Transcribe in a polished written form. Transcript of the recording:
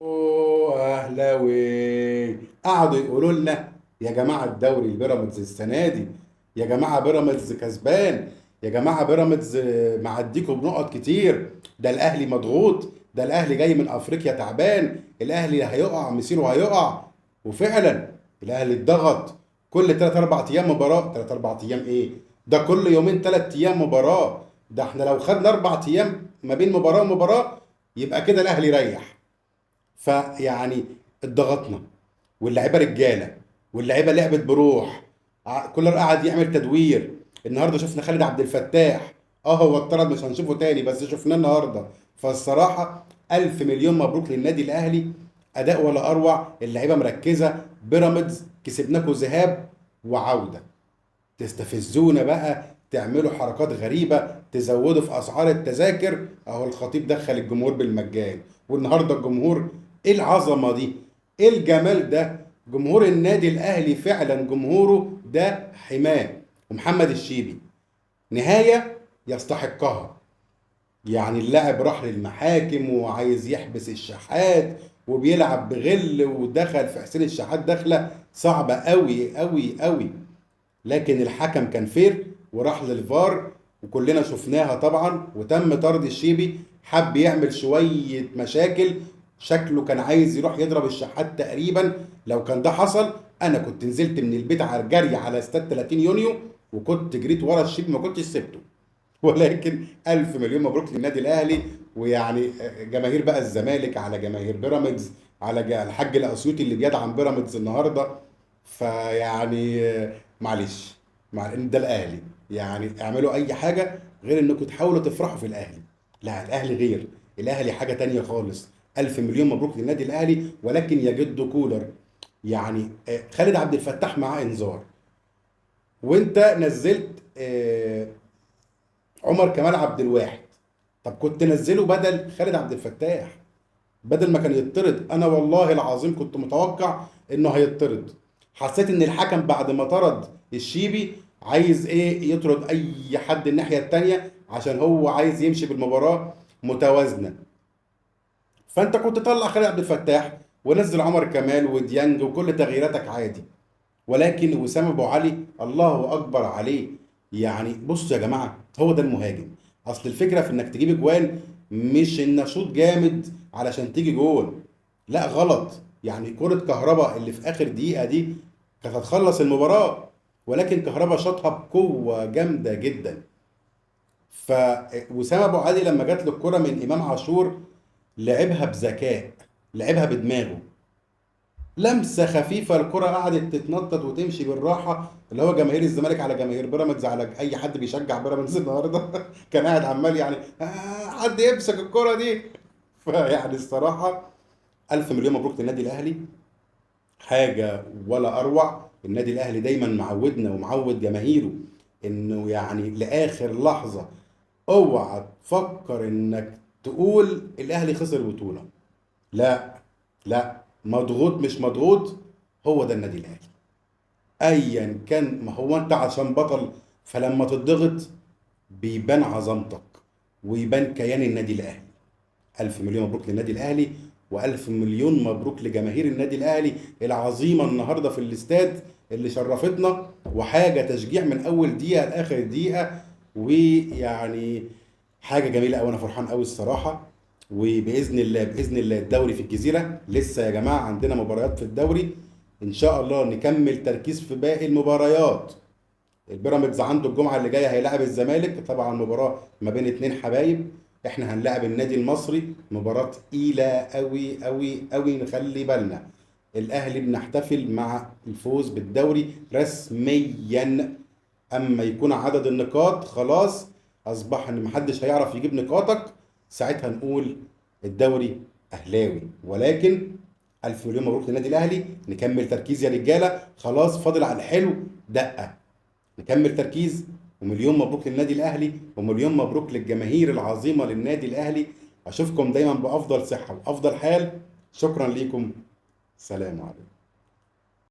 اوه اهلاوي، قعدوا يقولوا لنا يا جماعه الدوري البيراميدز السنه دي، يا جماعه بيراميدز كسبان، يا جماعه بيراميدز معديكوا بنقط كتير، ده الاهلي مضغوط، ده الاهلي جاي من افريقيا تعبان، الاهلي هيقع مصيره هيقع. وفعلا الاهلي اتضغط كل 3 4 ايام مباراه، 3 4 ايام ايه؟ ده كل يومين 3 ايام مباراه. ده احنا لو خدنا 4 ايام ما بين مباراه ومباراه يبقى كده الاهلي ريح. فيعني اتضغطنا، واللعيبه رجاله، واللعيبه لعبت بروح. كولر قعد يعمل تدوير. النهارده شفنا خالد عبد الفتاح، اه هو اتطرد مش هنشوفه تاني بس شفناه النهارده. فالصراحه الف مليون مبروك للنادي الاهلي، اداء ولا اروع، اللعيبه مركزه. بيراميدز كسبناكوا ذهاب وعوده، تستفزونا بقى، تعملوا حركات غريبة، تزودوا في أسعار التذاكر. أهو الخطيب دخل الجمهور بالمجان، والنهاردة الجمهور، إيه العظمة دي؟ إيه الجمال ده؟ جمهور النادي الأهلي فعلا جمهوره ده حماه. ومحمد الشيبي نهاية يستحقها. يعني اللاعب راح للمحاكم وعايز يحبس الشحات وبيلعب بغل، ودخل في حسين الشحات دخلة صعبة قوي قوي قوي، لكن الحكم كان فير وراح للفار وكلنا شفناها طبعا، وتم طرد الشيبي. حب يعمل شوية مشاكل، شكله كان عايز يروح يضرب الشحات تقريبا. لو كان ده حصل انا كنت نزلت من البيت على الجري على استاد 30 يونيو وكنت جريت ورا الشيبي، ما كنتش سبته. ولكن الف مليون مبروك للنادي الاهلي. ويعني جماهير بقى الزمالك على جماهير بيراميدز على الحاج الاسيوطي اللي بيدعم بيراميدز النهارده. فيعني معلش، مع ان ده الاهلي، يعني اعملوا اي حاجه غير انكم تحاولوا تفرحوا في الاهلي. لا الاهلي غير، الاهلي حاجه تانية خالص. الف مليون مبروك للنادي الاهلي، ولكن يجد كولر. يعني خالد عبد الفتاح معاه انذار، وانت نزلت عمر كمال عبد الواحد. طب كنت نزله بدل خالد عبد الفتاح، بدل ما كان يطرد. انا والله العظيم كنت متوقع انه هيطرد. حسيت ان الحكم بعد ما طرد الشيبي عايز ايه، يطرد اي حد الناحية التانية عشان هو عايز يمشي بالمباراة متوازنة. فانت كنت طلع خالد عبد الفتاح ونزل عمر كمال وديانج وكل تغييراتك عادي. ولكن وسام ابو علي الله اكبر عليه. يعني بصوا يا جماعه، هو ده المهاجم. اصل الفكره في انك تجيب اجوان، مش ان اشوط جامد علشان تيجي جول. لا غلط. يعني كره كهربا اللي في اخر دقيقه دي كانت هتخلص المباراه، ولكن كهربا شاطها بقوه جامده جدا. فوسام ابو علي لما جات له الكره من امام عاشور لعبها بذكاء، لعبها بدماغه، لمسه خفيفه، الكره قعدت تتنطط وتمشي بالراحه. اللي هو جماهير الزمالك على جماهير بيراميدز على اي حد بيشجع بيراميدز النهارده كان قاعد عمال يعني حد يمسك الكره دي. فيعني الصراحه الف مليون مبروك للنادي الاهلي، حاجه ولا اروع. النادي الاهلي دايما معودنا ومعود جماهيره انه يعني لاخر لحظه اوعى تفكر انك تقول الاهلي خسر بطوله. لا، لا مضغوط مش مضغوط، هو ده النادي الاهلي. ايا كان، ما هو انت عشان بطل فلما تضغط بيبان عظمتك ويبان كيان النادي الاهلي. الف مليون مبروك للنادي الاهلي، والف مليون مبروك لجماهير النادي الاهلي العظيمه النهارده في الاستاد اللي شرفتنا. وحاجه تشجيع من اول دقيقه لاخر دقيقه. ويعني حاجه جميله قوي، انا فرحان قوي الصراحه. وباذن الله باذن الله الدوري في الجزيره لسه يا جماعه، عندنا مباريات في الدوري، ان شاء الله نكمل تركيز في باقي المباريات. البيراميدز عنده الجمعه اللي جايه هيلاعب الزمالك، طبعا مباراه ما بين اتنين حبايب. احنا هنلاعب النادي المصري، مباراه تقيله قوي قوي قوي، نخلي بالنا. الاهلي بنحتفل مع الفوز بالدوري رسميا، اما يكون عدد النقاط خلاص اصبح ان محدش هيعرف يجيب نقاطك، ساعتها نقول الدوري اهلاوي. ولكن الف مليون مبروك للنادي الاهلي، نكمل تركيز يا رجاله، خلاص فاضل على الحلو دقه، نكمل تركيز. ومليون مبروك للنادي الاهلي، ومليون مبروك للجماهير العظيمه للنادي الاهلي. اشوفكم دايما بافضل صحه وافضل حال. شكرا ليكم، سلام عليكم.